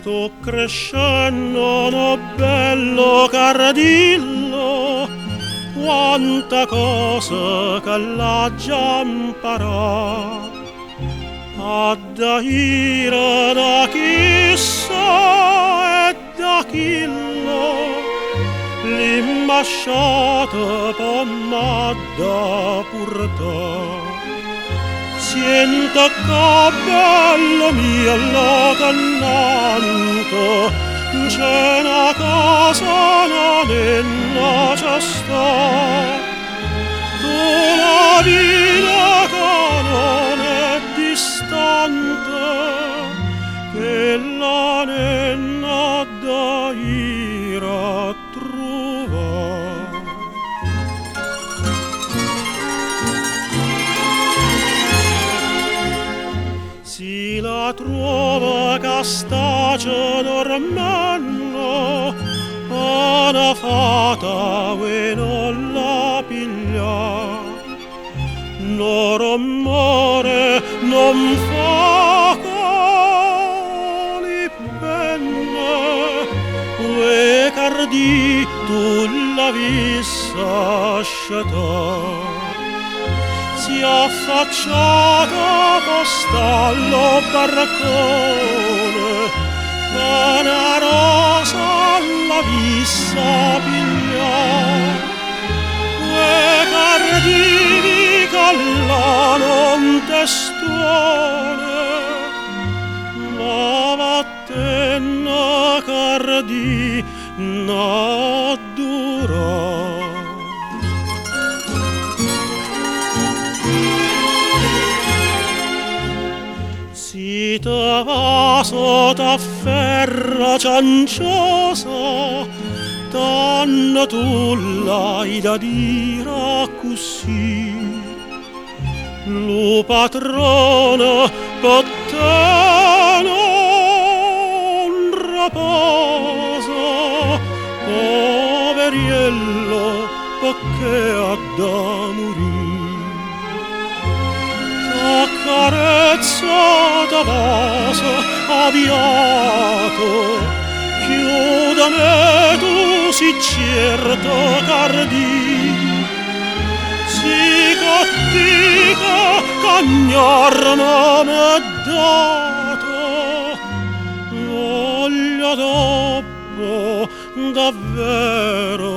Tu crescendo, no bello cardillo, quanta cosa che l'ha già imparato. Ad ira da chissà e da chillo, l'imbasciata pomada purtà. Sienta che bello mio lo cannanto, c'è una cosa non è necessa. Tu la vita che non è distante, che la nenna da ira trova. Si la trova che sta già dormendo, una fata e non la piglia. No rumore non fa coli penne, e cardi tu la vissa sciata. Si affacciata posta allo barcone, una rosa alla vissa piglia. E cardivi callano un testone, ma vattenna cardi n'addura. Si te vaso t'afferra cianciosa, tanto tu l'hai da dire così. Lo patrono per te non riposa, poveriello perché ha da morire. T'accarezza da vaso avviato, chiudane tu si certo cardi, si cattica cagnarma m'è dato, voglio dopo davvero